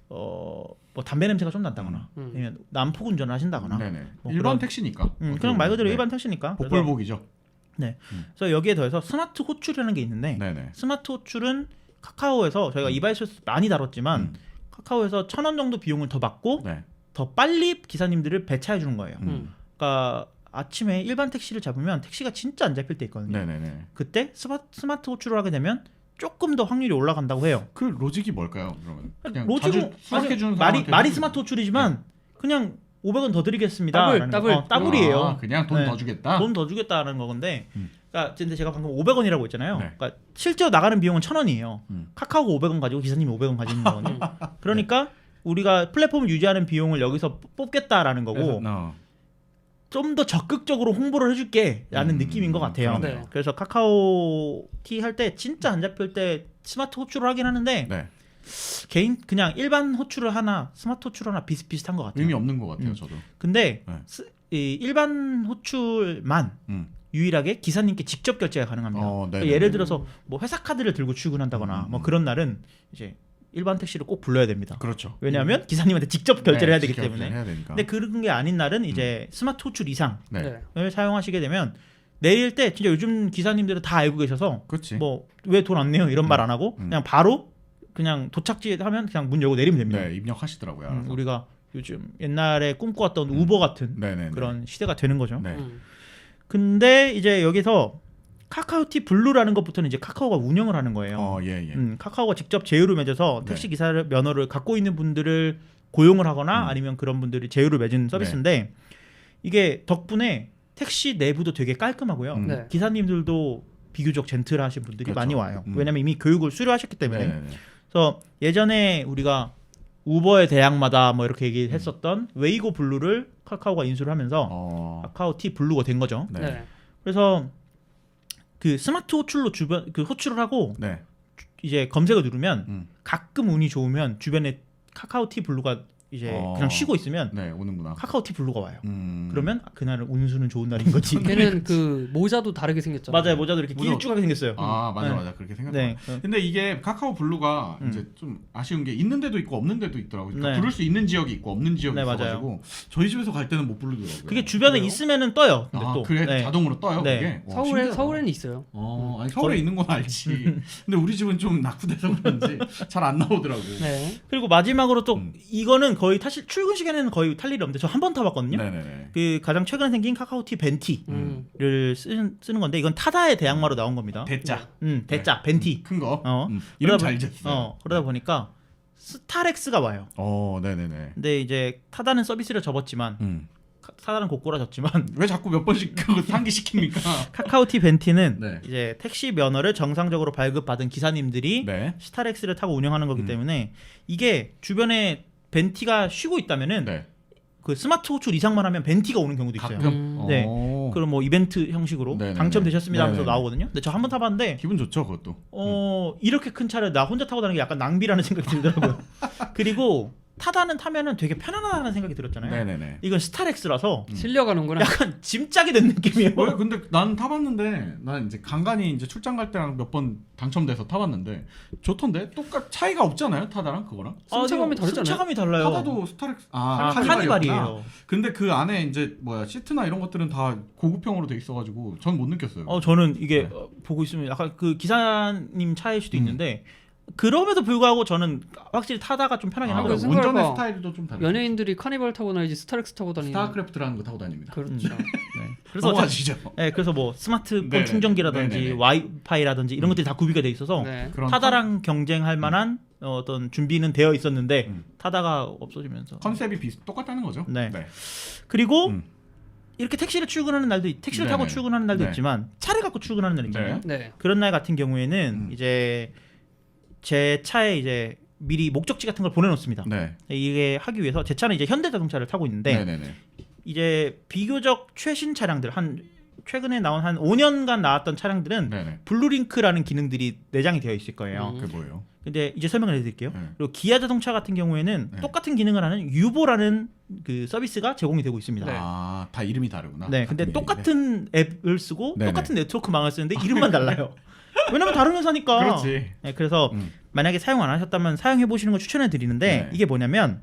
뭐 담배 냄새가 좀 난다거나 아니면 난폭 운전을 하신다거나 네네. 뭐 일반 그런- 택시니까. 그냥 말 그대로 네. 일반 택시니까. 그래서- 복불복이죠. 그래서 여기에 더해서 스마트 호출이라는 게 있는데 네네. 스마트 호출은 카카오에서 저희가 이바이스에서 많이 다뤘지만 카카오에서 1,000원 정도 비용을 더 받고 네. 더 빨리 기사님들을 배차해 주는 거예요. 그러니까 아침에 일반 택시를 잡으면 택시가 진짜 안 잡힐 때 있거든요. 네네네. 그때 스마트 호출을 하게 되면 조금 더 확률이 올라간다고 해요. 그 로직이 뭘까요? 그러면 그냥 로직은 자주 수락해 주는 말이 스마트 호출이지만 그냥 500원 더 드리겠습니다. 더블이에요. 아, 그냥 돈 네. 더 주겠다. 돈 더 주겠다는 거건데, 그러니까 근데 제가 방금 500원이라고 했잖아요. 네. 그러니까 실제로 나가는 비용은 1,000원이에요. 카카오가 500원 가지고 기사님이 500원 가지는 거거든요. 그러니까 우리가 플랫폼을 유지하는 비용을 여기서 뽑겠다라는 거고, 좀 더 적극적으로 홍보를 해줄게라는 느낌인 것 같아요. 네. 그래서 카카오티 할 때 진짜 안 잡힐 때 스마트 호출을 하긴 하는데 네. 개인 그냥 일반 호출을 하나 스마트 호출 하나 비슷비슷한 것 같아요. 의미 없는 것 같아요, 저도. 근데 네. 이 일반 호출만 유일하게 기사님께 직접 결제가 가능합니다. 그러니까 예를 들어서 뭐 회사 카드를 들고 출근한다거나 뭐 그런 날은 이제 일반 택시를 꼭 불러야 됩니다. 그렇죠. 왜냐하면 기사님한테 직접 결제를 해야 되기 직접 때문에. 해야 되니까. 근데 그런 게 아닌 날은 이제 스마트 호출 이상을 네. 네. 사용하시게 되면 내릴 때 진짜 요즘 기사님들은 다 알고 계셔서 그렇지. 뭐 왜 돈 안 내요 이런 말 안 하고 그냥 바로 그냥 도착지에 하면 그냥 문 열고 내리면 됩니다. 네, 입력하시더라고요. 알아서. 우리가 요즘 옛날에 꿈꿔왔던 우버 같은 네네네. 그런 시대가 되는 거죠. 네. 근데 이제 여기서 카카오티 블루라는 것부터는 이제 카카오가 운영을 하는 거예요. 예. 카카오가 직접 제휴를 맺어서 네. 택시 기사 면허를 갖고 있는 분들을 고용을 하거나 아니면 그런 분들이 제휴를 맺은 서비스인데 이게 덕분에 택시 내부도 되게 깔끔하고요. 네. 기사님들도 비교적 젠틀하신 분들이 그렇죠. 많이 와요. 왜냐면 이미 교육을 수료하셨기 때문에. 네네네. 그래서 예전에 우리가 우버의 대항마다 뭐 이렇게 얘기했었던 웨이고 블루를 카카오가 인수를 하면서 카카오티 블루가 된 거죠. 네. 네. 그래서 그 스마트 호출로 주변 그 호출을 하고 네. 이제 검색을 누르면 가끔 운이 좋으면 주변에 카카오티 블루가 이제 그냥 쉬고 있으면 네, 오는구나. 카카오티 블루가 와요. 음. 그러면 그날은 운수는 좋은 날인 거지. 걔는 그 모자도 다르게 생겼잖아요. 맞아요. 모자도 이렇게 모자- 길쭉하게 생겼어요. 아, 맞아 네. 맞아. 그렇게 생각나. 네. 근데 이게 카카오 블루가 이제 좀 아쉬운 게 있는 데도 있고 없는 데도 있더라고요. 그러니까 네. 부를 수 있는 지역이 있고 없는 지역이 네, 있어 가지고 저희 집에서 갈 때는 못 부르더라고요. 그게 주변에 그래요? 있으면은 떠요. 근데 아, 또 그래 네. 자동으로 떠요, 네. 그게. 와, 서울에 신기하다. 서울에는 있어요. 아니 서울에 있는 건 알지. 근데 우리 집은 좀 낙후돼서 그런지 잘 안 나오더라고. 네. 그리고 마지막으로 또 이거는 거의 사실 출근 시간에는 거의 탈 일이 없는데 저 한 번 타봤거든요. 네네네. 그 가장 최근에 생긴 카카오티 벤티를 쓰는 건데 이건 타다의 대항마로 나온 겁니다. 대짜. 대짜 벤티. 큰 거. 어. 이름 그러다 잘 보- 졌어. 그러다 보니까 스타렉스가 와요. 네네네. 근데 이제 타다는 서비스를 접었지만 타다는 고꾸라졌지만 왜 자꾸 몇 번씩 그거 상기시킵니까? 카카오티 벤티는 네. 이제 택시 면허를 정상적으로 발급받은 기사님들이 네. 스타렉스를 타고 운영하는 거기 때문에 이게 주변에 벤티가 쉬고 있다면은 네. 그 스마트 호출 이상만 하면 벤티가 오는 경우도 있어요. 가끔. 네. 그럼 뭐 이벤트 형식으로 네네네. 당첨되셨습니다 하면서 네네네. 나오거든요. 근데 저 한 번 타봤는데 기분 좋죠, 그것도. 이렇게 큰 차를 나 혼자 타고 다니는 게 약간 낭비라는 생각이 들더라고요. 그리고 타다는 타면은 되게 편안하다는 생각이 들었잖아요. 네네네. 이건 스타렉스라서 실려가는구나. 약간 짐짝이 된 느낌이에요. 근데 난 타봤는데 난 이제 간간히 이제 출장 갈 때랑 몇 번 당첨돼서 타봤는데 좋던데 차이가 없잖아요, 타다랑 그거랑. 승차감이 다르잖아요. 승차감이 달라요. 타다도 스타렉스 카니발이에요. 근데 그 안에 이제 시트나 이런 것들은 다 고급형으로 돼 있어가지고 전 못 느꼈어요. 저는 이게 보고 있으면 약간 그 기사님 차일 수도 있는데 그럼에도 불구하고 저는 확실히 타다가 좀 편하긴 하고요. 그래서 운전의 생각해봐. 스타일도 좀 다르죠. 연예인들이 카니발 타고 다니지 스타렉스 타고 다니는. 스타크래프트라는 거 타고 다닙니다. 그렇죠. 네. 그래서 넘어가시죠. 네, 그래서 뭐 스마트폰 네네네. 충전기라든지 네네네. 와이파이라든지 이런 것들이 다 구비가 돼 있어서 네. 그런 타다랑 경쟁할 만한 어떤 준비는 되어 있었는데 타다가 없어지면서. 컨셉이 똑같다는 거죠. 네. 그리고 음. 이렇게 택시를 출근하는 날도 택시를 타고 네네. 출근하는 날도 네. 있지만 차를 갖고 출근하는 날 있잖아요. 네. 그런 날 같은 경우에는 이제 제 차에 이제 미리 목적지 같은 걸 보내놓습니다. 네. 이게 하기 위해서 제 차는 이제 현대자동차를 타고 있는데 네네네. 이제 비교적 최신 차량들 한 최근에 나온 한 5년간 나왔던 차량들은 네네. 블루링크라는 기능들이 내장이 되어 있을 거예요. 그게 뭐예요? 근데 이제 설명을 해드릴게요. 네. 그리고 기아 자동차 같은 경우에는 네. 똑같은 기능을 하는 유보라는 그 서비스가 제공이 되고 있습니다. 네. 아, 다 이름이 다르구나. 네, 근데 같은 똑같은 앱을 쓰고 네네. 똑같은 네트워크망을 쓰는데 이름만 달라요. 왜냐면 다른 회사니까. 그렇지. 네, 그래서 음. 만약에 사용 안 하셨다면 사용해 보시는 걸 추천해 드리는데 네. 이게 뭐냐면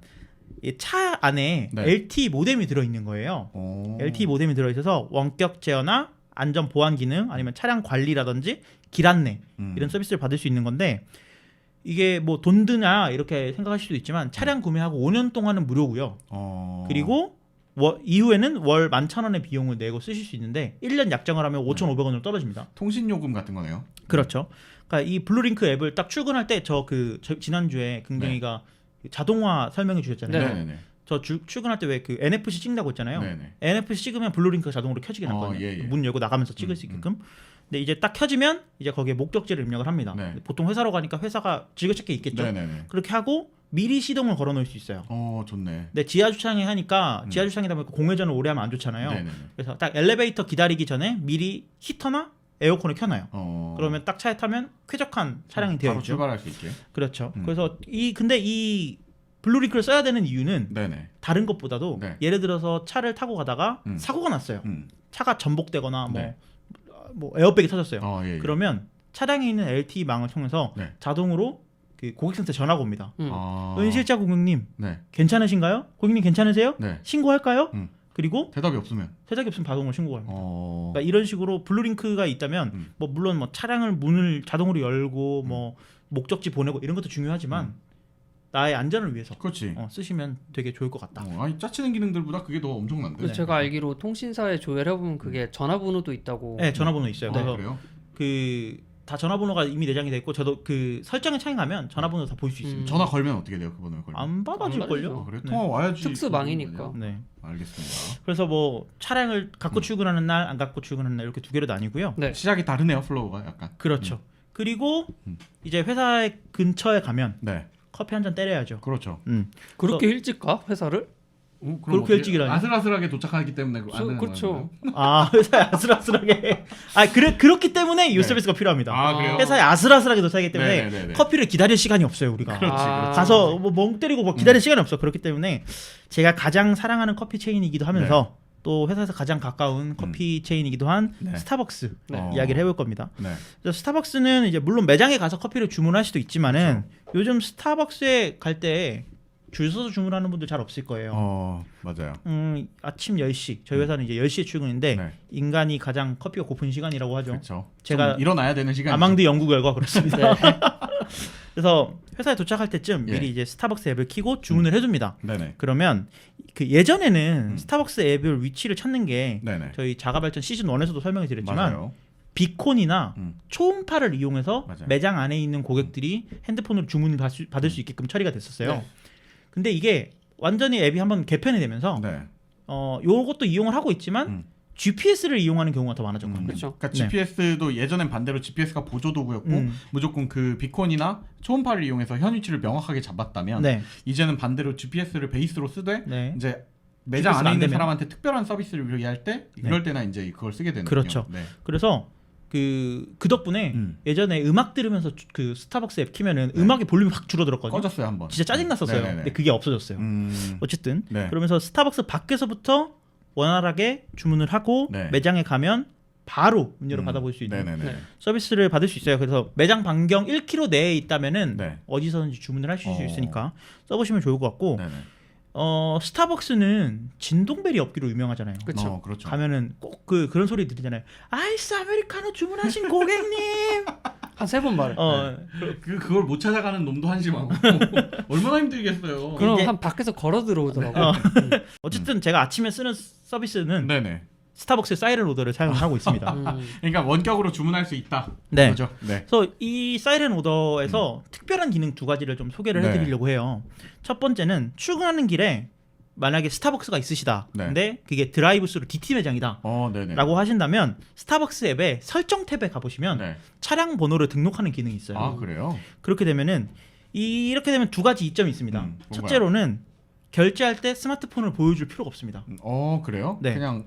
이 차 안에 네. LTE 모뎀이 들어 있는 거예요. 오. LTE 모뎀이 들어 있어서 원격 제어나 안전 보안 기능 아니면 차량 관리라든지 길 안내 이런 서비스를 받을 수 있는 건데 이게 뭐 돈 드냐 이렇게 생각하실 수도 있지만 차량 구매하고 5년 동안은 무료고요. 그리고 이후에는 월 11,000원의 비용을 내고 쓰실 수 있는데 1년 약정을 하면 5,500원으로 떨어집니다. 통신 요금 같은 거네요. 그렇죠. 그러니까 이 블루링크 앱을 딱 출근할 때 지난주에 긍정이가 자동화 설명해 주셨잖아요. 네네네. 저 출근할 때 왜 그 NFC 찍는다고 했잖아요. 네네. NFC 찍으면 블루링크가 자동으로 켜지게 났거든요. 예, 예. 문 열고 나가면서 찍을 수 있게끔. 근데 이제 딱 켜지면 이제 거기에 목적지를 입력을 합니다. 네. 보통 회사로 가니까 회사가 즐겨찾기 있겠죠. 네네네. 그렇게 하고 미리 시동을 걸어 놓을 수 있어요. 좋네. 근데 지하 주차장에 하니까 지하 주차장이다 보니까 공회전을 오래 하면 안 좋잖아요. 네네네. 그래서 딱 엘리베이터 기다리기 전에 미리 히터나 에어컨을 켜놔요. 그러면 딱 차에 타면 쾌적한 차량이 되어 바로 있죠. 출발할 수 있게. 그렇죠. 그래서 근데 이 블루링크를 써야 되는 이유는 네네. 다른 것보다도 네. 예를 들어서 차를 타고 가다가 사고가 났어요. 차가 전복되거나 네. 뭐 에어백이 터졌어요. 예. 그러면 차량에 있는 LTE 망을 통해서 네. 자동으로 그 고객센터 전화가 옵니다. 아. 은실자 고객님 네. 괜찮으신가요? 고객님 괜찮으세요? 네. 신고할까요? 음. 그리고 대답이 없으면. 세작이 없으면 자동으로 신고가 합니다. 어. 그러니까 이런 식으로 블루링크가 있다면 뭐 물론 뭐 차량을 문을 자동으로 열고 뭐 목적지 보내고 이런 것도 중요하지만 나의 안전을 위해서 그렇지. 쓰시면 되게 좋을 것 같다. 아니 짜치는 기능들보다 그게 더 엄청난데. 그래서 제가 알기로 통신사에 조회해보면 그게 전화번호도 있다고. 네, 전화번호 있어요. 아, 그래서 그래요? 다 전화번호가 이미 내장이 돼 있고 저도 그 설정에 창에 가면 전화번호 다 볼 수 있습니다. 전화 걸면 어떻게 돼요? 그 번호를 걸면? 안 받아줄 안 걸요? 받아주죠. 그래? 네. 통화 와야지. 특수망이니까. 네. 알겠습니다. 그래서 뭐 차량을 갖고 출근하는 날, 안 갖고 출근하는 날 이렇게 두 개로 나뉘고요. 네. 시작이 다르네요, 플로우가 약간. 그렇죠. 그리고 이제 회사 근처에 가면 네. 커피 한 잔 때려야죠. 그렇죠. 그렇게 일찍 가? 회사를? 그럼 그렇게 어떻게- 일찍이라니? 아슬아슬하게 도착하기 때문에 안 되는 그렇죠. 거예요? 아 회사에 아슬아슬하게. 그렇기 때문에 이 네. 서비스가 필요합니다. 아, 그래요? 회사에 아슬아슬하게 도착하기 때문에 네네네네. 커피를 기다릴 시간이 없어요 우리가. 그렇지, 그렇지. 가서 뭐 멍 때리고 뭐 기다릴 시간이 없어. 그렇기 때문에 제가 가장 사랑하는 커피 체인이기도 하면서 또 회사에서 가장 가까운 커피 체인이기도 한 네. 스타벅스 네. 이야기를 해볼 겁니다. 네. 그래서 스타벅스는 이제 물론 매장에 가서 커피를 주문할 수도 있지만은 요즘 스타벅스에 갈 때 줄 서서 주문하는 분들 잘 없을 거예요. 맞아요. 아침 10시 저희 회사는 이제 10시에 출근인데 네. 인간이 가장 커피가 고픈 시간이라고 하죠. 그렇죠. 제가 좀 일어나야 되는 시간. 아망드 연구 결과 그렇습니다. 네. 그래서 회사에 도착할 때쯤 예. 미리 이제 스타벅스 앱을 켜고 주문을 해줍니다. 네네. 그러면 그 예전에는 스타벅스 앱을 위치를 찾는 게 네네. 저희 자가발전 시즌 1에서도 설명해 드렸지만 맞아요. 비콘이나 음. 초음파를 이용해서 맞아요. 매장 안에 있는 고객들이 핸드폰으로 주문을 받을 수 있게끔 처리가 됐었어요. 네. 근데 이게 완전히 앱이 한번 개편이 되면서 네. 요것도 이용을 하고 있지만 음. GPS를 이용하는 경우가 더 많아졌거든요. 그렇죠. 그러니까 네. GPS도 예전엔 반대로 GPS가 보조 도구였고 음. 무조건 그 비콘이나 초음파를 이용해서 현 위치를 명확하게 잡았다면 네. 이제는 반대로 GPS를 베이스로 쓰되 네. 이제 매장 GPS가 안에 안 있는 되면. 사람한테 특별한 서비스를 위할 때 이럴 때나 이제 그걸 쓰게 되는 그렇죠. 네. 그래서 그 덕분에 예전에 음악 들으면서 그 스타벅스 앱 키면은 음악의 볼륨이 확 줄어들었거든요. 꺼졌어요 한번. 진짜 짜증 났었어요. 네네네. 근데 그게 없어졌어요. 어쨌든 네. 그러면서 스타벅스 밖에서부터 원활하게 주문을 하고 네. 매장에 가면 바로 음료를 받아볼 수 있는 네네네. 네. 서비스를 받을 수 있어요. 그래서 매장 반경 1km 내에 있다면은 네. 어디서든지 주문을 하실 수 있으니까 써보시면 좋을 것 같고 네네. 스타벅스는 진동벨이 없기로 유명하잖아요. 그쵸. 그렇죠. 가면은 꼭 그런 소리 들리잖아요. 아이스 아메리카노 주문하신 고객님. 한 3번 말해. 그걸 못 찾아가는 놈도 한심하고 얼마나 힘들겠어요. 그럼 이게- 한 밖에서 걸어 들어오더라고. 어쨌든 제가 아침에 쓰는 서비스는 네네. 스타벅스 사이렌 오더를 사용하고 있습니다. 그러니까 원격으로 주문할 수 있다. 네. 그죠? 네. 그래서 이 사이렌 오더에서 특별한 기능 2가지를 좀 소개를 네. 해드리려고 해요. 첫 번째는 출근하는 길에 만약에 스타벅스가 있으시다. 네. 근데 그게 드라이브스루 DT 매장이다. 네네. 라고 하신다면 스타벅스 앱에 설정 탭에 가보시면 네. 차량 번호를 등록하는 기능이 있어요. 아 그래요? 그렇게 되면은 이렇게 되면 2가지 이점이 있습니다. 뭔가요? 첫째로는 결제할 때 스마트폰을 보여줄 필요가 없습니다. 그래요? 네. 그냥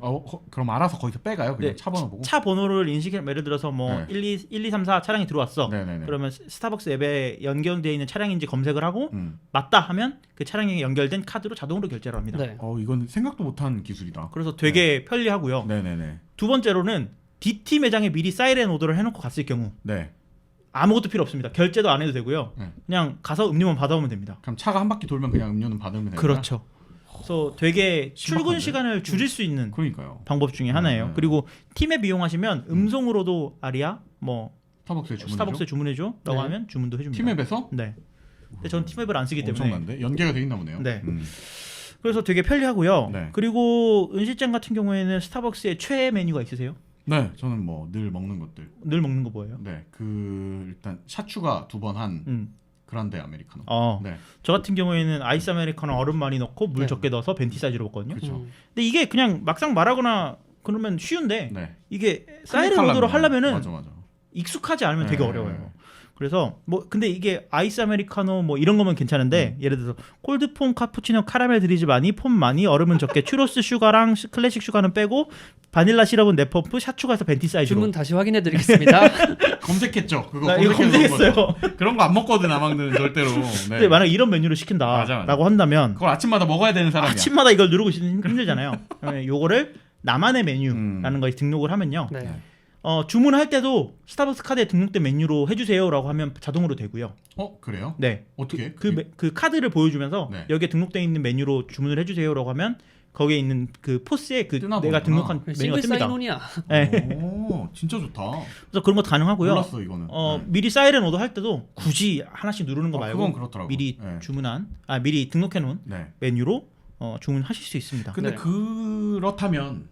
그럼 알아서 거기서 빼가요? 그냥 네. 차 번호 보고? 차 번호를 예를 들어서 뭐 네. 1, 2, 3, 4 차량이 들어왔어. 네네네. 그러면 스타벅스 앱에 연결되어 있는 차량인지 검색을 하고 음. 맞다 하면 그 차량에 연결된 카드로 자동으로 결제를 합니다. 네. 이건 생각도 못한 기술이다. 그래서 되게 편리하고요. 네네네. 두 번째로는 DT 매장에 미리 사이렌 오더를 해놓고 갔을 경우 네. 아무것도 필요 없습니다. 결제도 안 해도 되고요. 네. 그냥 가서 음료만 받아오면 됩니다. 그럼 차가 한 바퀴 돌면 그냥 음료는 받으면 되나요? 그렇죠. 그래서 되게 출근 신박한데? 시간을 줄일 수 있는 그러니까요. 방법 중에 하나예요. 네. 그리고 팀앱 이용하시면 음성으로도 아리아 뭐 스타벅스에 주문해줘? 스타벅스에 주문해줘라고 네. 하면 주문도 해줍니다. 팀앱에서? 네. 근데 저는 팀앱을 안 쓰기 때문에 엄청난데? 연계가 돼 있나 보네요. 네. 그래서 되게 편리하고요. 네. 그리고 은실장 같은 경우에는 스타벅스의 최애 메뉴가 있으세요? 네, 저는 뭐 늘 먹는 것들. 늘 먹는 거 뭐예요? 네, 일단 샷 추가 2번 한 음. 그란데 아메리카노. 네. 저 같은 경우에는 아이스 아메리카노 얼음 많이 넣고 물 네. 적게 넣어서 벤티 사이즈로 먹거든요. 그렇죠. 근데 이게 그냥 막상 말하거나 그러면 쉬운데 네. 이게 사이렌 오더로 하려면은 맞아. 익숙하지 않으면 되게 네. 어려워요. 그래서 뭐 근데 이게 아이스 아메리카노 뭐 이런 거면 괜찮은데 예를 들어서 콜드폼 카푸치노 카라멜 드리즈 많이 폼 많이 얼음은 적게 추로스 슈가랑 클래식 슈가는 빼고 바닐라 시럽은 네펌프 샷 추가해서 벤티 사이즈로. 주문 다시 확인해 드리겠습니다. 검색했죠. 그거 나 이거 검색해서 검색했어요. 그런 거 안 먹거든 아망들은 절대로. 네. 근데 만약 이런 메뉴를 시킨다라고 한다면 그걸 아침마다 먹어야 되는 사람이야. 아침마다 이걸 누르고 있으면 힘들잖아요. 그러면 요거를 나만의 메뉴라는 거에 등록을 하면요. 네. 주문할 때도 스타벅스 카드에 등록된 메뉴로 해주세요라고 하면 자동으로 되고요. 그래요? 네. 어떻게? 그 카드를 보여주면서 네. 여기에 등록되어 있는 메뉴로 주문을 해주세요라고 하면 거기에 있는 그 포스에 그 뜨나 내가 보구나. 등록한 메뉴가 싱글 뜹니다. 사인온이야. 네. 오, 진짜 좋다. 그래서 그런 것도 가능하고요. 몰랐어 이거는. 네. 미리 사이렌 오더 할 때도 굳이 하나씩 누르는 거 말고 그건 그렇더라고. 미리 네. 미리 등록해 놓은 네. 메뉴로 주문하실 수 있습니다. 근데 네. 그렇다면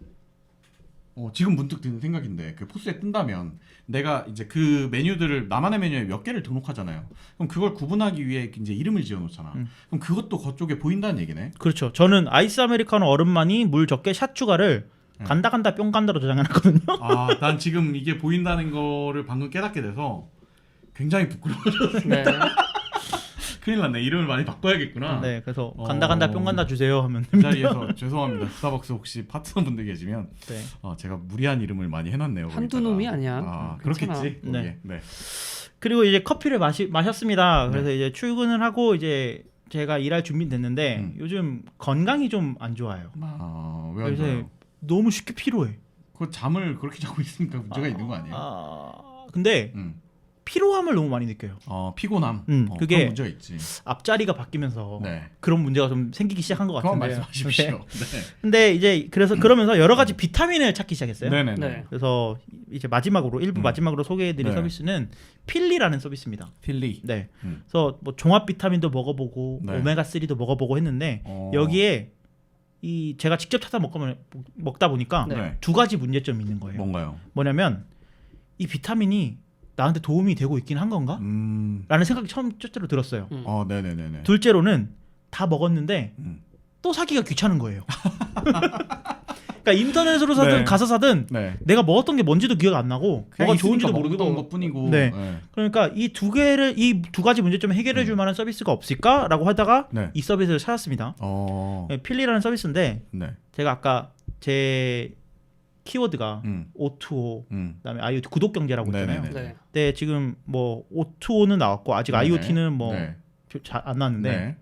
지금 문득 드는 생각인데 그 포스에 뜬다면 내가 이제 그 메뉴들을 나만의 메뉴에 몇 개를 등록하잖아요. 그럼 그걸 구분하기 위해 이제 이름을 지어놓잖아. 그럼 그것도 그쪽에 보인다는 얘기네. 그렇죠. 저는 아이스 아메리카노 얼음 많이 물 적게 샷 추가를 네. 간다 뿅 간다로 저장해놨거든요. 난 지금 이게 보인다는 거를 방금 깨닫게 돼서 굉장히 부끄러워졌어. 네. 큰일 났네. 이름을 많이 바꿔야겠구나. 네, 그래서 간다 뿅 간다 주세요 하면 이 자리에서 죄송합니다. 스타벅스 혹시 파트너분들 계시면 네. 제가 무리한 이름을 많이 해놨네요. 한두 거기다가. 놈이 아니야. 그렇겠지. 괜찮아. 네. 거기에. 네. 그리고 이제 커피를 마셨습니다. 그래서 네. 이제 출근을 하고 이제 제가 일할 준비 됐는데 요즘 건강이 좀 안 좋아요. 왜안 요새 좋아요? 너무 쉽게 피로해. 그 잠을 그렇게 자고 있으니까 문제가 있는 거 아니에요? 근데 피로함을 너무 많이 느껴요. 피곤함. 그게 그런 문제가 있지. 앞자리가 바뀌면서 네. 그런 문제가 좀 생기기 시작한 것 그만 같은데. 말씀하십시오. 근데 이제 그러면서 여러 가지 비타민을 찾기 시작했어요. 네네네. 네. 그래서 이제 마지막으로 일부 마지막으로 소개해드릴 네. 서비스는 필리라는 서비스입니다. 필리. 네. 그래서 뭐 종합 비타민도 먹어보고 네. 오메가 3도 먹어보고 했는데 여기에 제가 직접 찾아 먹다 보니까 네. 2가지 문제점이 있는 거예요. 뭔가요? 뭐냐면 이 비타민이 나한테 도움이 되고 있긴 한 건가? 라는 생각이 첫째로 들었어요. 네네네네. 둘째로는 다 먹었는데 음. 또 사기가 귀찮은 거예요. 그러니까 인터넷으로 사든 네. 가서 사든 네. 내가 먹었던 게 뭔지도 기억 안 나고 뭐가 좋은지도 먹던 모르고 것뿐이고. 네. 그러니까 이 2가지 문제점을 해결해 줄 만한 서비스가 없을까라고 하다가 네. 이 서비스를 찾았습니다. 네, 필리라는 서비스인데 네. 제가 아까 제 키워드가 O2O 그다음에 IoT 구독 경제라고 했잖아요. 네네네. 네. 근데 지금 뭐 O2O는 나왔고 아직 네네. IoT는 뭐 네. 안 나왔는데 네.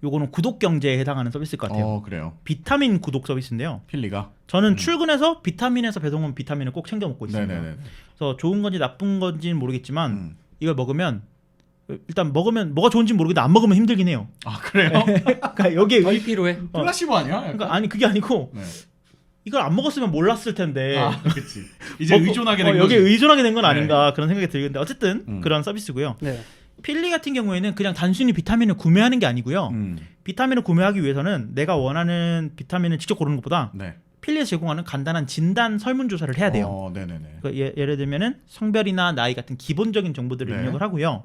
요거는 구독 경제에 해당하는 서비스일 것 같아요. 그래요. 비타민 구독 서비스인데요. 필리가. 저는 출근해서 비타민에서 배송온 비타민을 꼭 챙겨 먹고 있습니다. 네네네. 그래서 좋은 건지 나쁜 건지는 모르겠지만 이걸 먹으면 일단 먹으면 뭐가 좋은지 모르겠는데 안 먹으면 힘들긴 해요. 아 그래요? 그러니까 여기에 덜 필요해. 플라시보 아니야? 약간? 그러니까 아니 그게 아니고 네. 이걸 안 먹었으면 몰랐을 텐데 아, 그렇지. 이제 먹고- 의존하게 된 여기에 거지. 의존하게 된 건 네. 아닌가 그런 생각이 들는데 어쨌든 그런 서비스고요. 네. 필리 같은 경우에는 그냥 단순히 비타민을 구매하는 게 아니고요. 비타민을 구매하기 위해서는 내가 원하는 비타민을 직접 고르는 것보다 네. 필리에서 제공하는 간단한 진단 설문조사를 해야 돼요. 네네네. 그러니까 예를 들면은 성별이나 나이 같은 기본적인 정보들을 네. 입력을 하고요.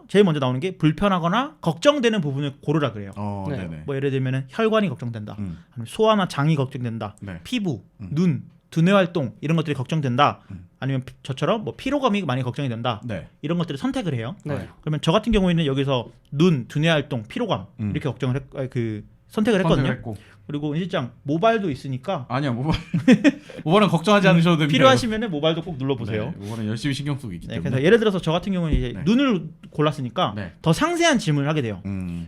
제일 먼저 나오는 게 불편하거나 걱정되는 부분을 고르라 그래요. 네. 네네. 뭐 예를 들면은 혈관이 걱정된다. 음. 아니면 소화나 장이 걱정된다. 네. 피부, 음. 눈, 두뇌 활동 이런 것들이 걱정된다. 음. 아니면 저처럼 뭐 피로감이 많이 걱정이 된다. 네. 이런 것들을 선택을 해요. 네. 그러면 저 같은 경우에는 여기서 눈, 두뇌 활동, 피로감 이렇게 선택을 했거든요. 했고. 그리고 실장 모바일도 있으니까 아니야 모바일은 걱정하지 않으셔도 됩니다. 필요하시면은 모바일도 꼭 눌러보세요. 네, 모바일은 열심히 신경 쓰고 있기 네, 때문에. 그래서 예를 들어서 저 같은 경우는 이제 네. 눈을 골랐으니까 네. 더 상세한 질문을 하게 돼요.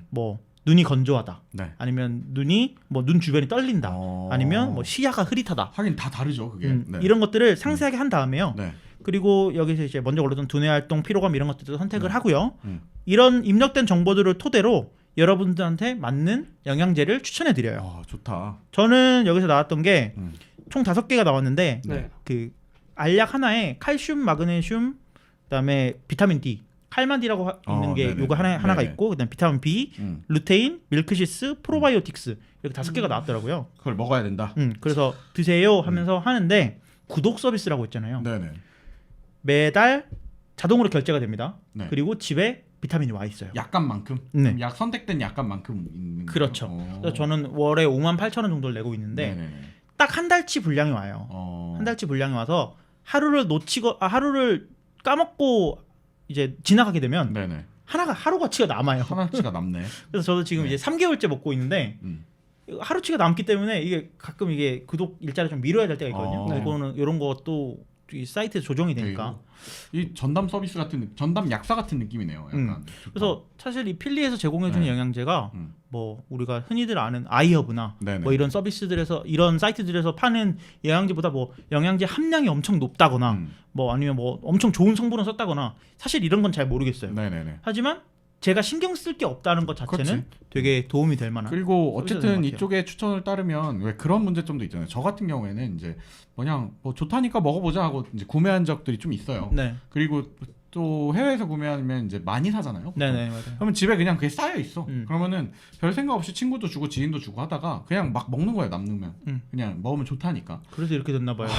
뭐 눈이 건조하다. 네. 아니면 눈이 뭐 눈 주변이 떨린다. 아니면 뭐 시야가 흐릿하다. 하긴 다 다르죠 그게. 네. 이런 것들을 상세하게 한 다음에요. 네. 그리고 여기서 이제 먼저 골랐던 두뇌 활동, 피로감 이런 것들도 선택을 네. 하고요. 음. 이런 입력된 정보들을 토대로 여러분들한테 맞는 영양제를 추천해 드려요. 좋다. 저는 여기서 나왔던 게 음. 총 5개가 나왔는데 네. 그 알약 하나에 칼슘, 마그네슘, 그다음에 비타민 D, 칼마디라고 있는 게 네네. 요거 하나가 네네. 있고 그다음 비타민 B, 루테인, 밀크시스, 프로바이오틱스 이렇게 5개가 나왔더라고요. 그걸 먹어야 된다. 그래서 드세요 하면서 하는데 구독 서비스라고 있잖아요. 네네. 매달 자동으로 결제가 됩니다. 네. 그리고 집에 비타민이 와 있어요. 약간만큼. 네. 그럼 약 선택된 약간만큼 있는. 그렇죠. 거예요? 그래서 저는 월에 58,000원 정도를 내고 있는데 네네네. 딱 한 달치 분량이 와요. 한 달치 분량이 와서 하루를 까먹고 이제 지나가게 되면 네네. 하루가치가 남아요. 하나치가 남네. 그래서 저도 지금 네. 이제 3개월째 먹고 있는데 음. 하루치가 남기 때문에 이게 가끔 이게 구독 일자를 좀 미뤄야 될 때가 있거든요. 네. 이거는 이런 것도 이 사이트에서 조정이 되니까. 이 전담 서비스 같은 전담 약사 같은 느낌이네요. 약간. 그래서 사실 이 필리에서 제공해주는 네. 영양제가 음. 뭐 우리가 흔히들 아는 아이허브나 네네. 뭐 이런 서비스들에서 이런 사이트들에서 파는 영양제보다 뭐 영양제 함량이 엄청 높다거나 뭐 아니면 뭐 엄청 좋은 성분을 썼다거나 사실 이런 건 잘 모르겠어요. 네네네. 하지만 제가 신경 쓸 게 없다는 것 자체는 그렇지. 되게 도움이 될 만한. 그리고 서비스가 되는 어쨌든 것 같아요. 이쪽의 추천을 따르면 왜 그런 문제점도 있잖아요. 저 같은 경우에는 이제 그냥 뭐 좋다니까 먹어보자 하고 이제 구매한 적들이 좀 있어요. 네, 그리고 또 해외에서 구매하면 이제 많이 사잖아요. 보통. 네네 맞아요. 그러면 집에 그냥 그게 쌓여 있어. 음. 그러면은 별 생각 없이 친구도 주고 지인도 주고 하다가 그냥 막 먹는 거예요. 남으면 그냥 먹으면 좋다니까. 그래서 이렇게 됐나 봐요.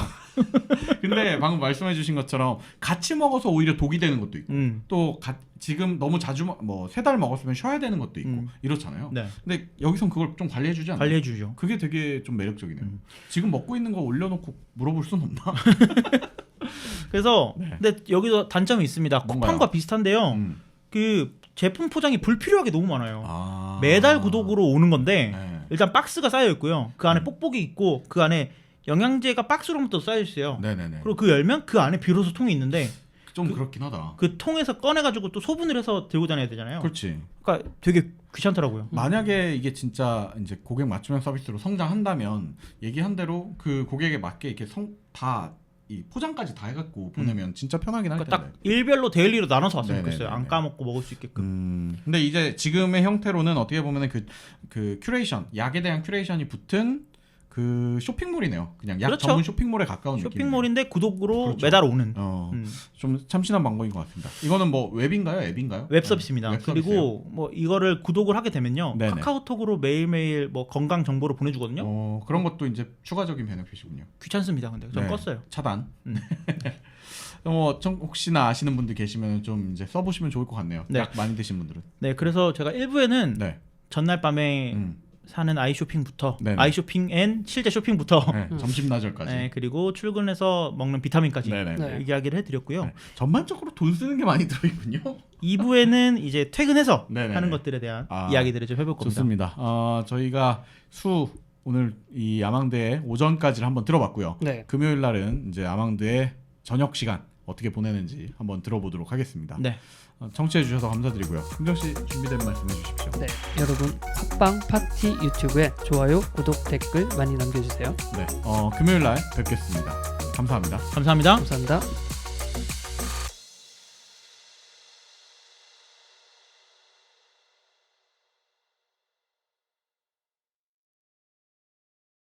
근데 방금 말씀해주신 것처럼 같이 먹어서 오히려 독이 되는 것도 있고 또 지금 너무 자주 뭐 3달 먹었으면 쉬어야 되는 것도 있고 이렇잖아요. 네, 근데 여기선 그걸 좀 관리해주지 않나요? 관리해주죠. 그게 되게 좀 매력적이네요. 지금 먹고 있는 거 올려놓고 물어볼 순 없나? 그래서 네. 근데 여기서 단점이 있습니다. 뭔가요? 쿠팡과 비슷한데요. 그 제품 포장이 불필요하게 너무 많아요. 매달 구독으로 오는 건데 네. 일단 박스가 쌓여 있고요. 그 안에 뽁뽁이 있고 그 안에 영양제가 박스로부터 쌓여 있어요. 네네네. 그리고 그 열면 그 안에 비로소 통이 있는데 좀 그렇긴 하다. 그 통에서 꺼내가지고 또 소분을 해서 들고 다녀야 되잖아요. 그렇지. 그러니까 되게 귀찮더라고요. 만약에 이게 진짜 이제 고객 맞춤형 서비스로 성장한다면 얘기한 대로 그 고객에 맞게 이렇게 다 이 포장까지 다 해갖고 보내면 진짜 편하긴 할 텐데. 그러니까 딱 일별로 데일리로 나눠서 왔으면 네네네네. 좋겠어요. 안 까먹고 먹을 수 있게끔. 근데 이제 지금의 형태로는 어떻게 보면은 그 큐레이션, 약에 대한 큐레이션이 붙은 그 쇼핑몰이네요. 그냥 약 그렇죠. 전문 쇼핑몰에 가까운 느낌. 쇼핑몰인데 구독으로 그렇죠. 매달 오는 좀 참신한 방법인 것 같습니다. 이거는 뭐 웹인가요, 앱인가요? 웹 서비스입니다. 웹 그리고 서비스예요? 뭐 이거를 구독을 하게 되면요, 네네. 카카오톡으로 매일매일 뭐 건강 정보를 보내주거든요. 그런 것도 이제 추가적인 베네핏이군요. 귀찮습니다. 근데 전 네. 껐어요. 차단. 혹시나 아시는 분들 계시면 좀 이제 써보시면 좋을 것 같네요. 네. 약 많이 드신 분들은. 네, 그래서 제가 1부에는 네. 전날 밤에 사는 아이쇼핑부터 네네. 아이쇼핑 앤 실제 쇼핑부터 네, 점심 낮을까지. 네, 그리고 출근해서 먹는 비타민까지 네네. 네. 이야기를 해드렸고요. 네. 전반적으로 돈 쓰는 게 많이 들어있군요. 2부에는 이제 퇴근해서 네네네. 하는 것들에 대한 이야기들을 좀 해볼 겁니다. 좋습니다. 저희가 오늘 이 아망드의 오전까지를 한번 들어봤고요. 네. 금요일 날은 이제 아망드의 저녁 시간 어떻게 보내는지 한번 들어보도록 하겠습니다. 네, 청취해 주셔서 감사드리고요. 김정 씨 준비된 말씀해 주십시오. 네, 여러분 팟빵 파티 유튜브에 좋아요, 구독, 댓글 많이 남겨주세요. 네, 금요일 날 뵙겠습니다. 감사합니다. 감사합니다. 감사합니다.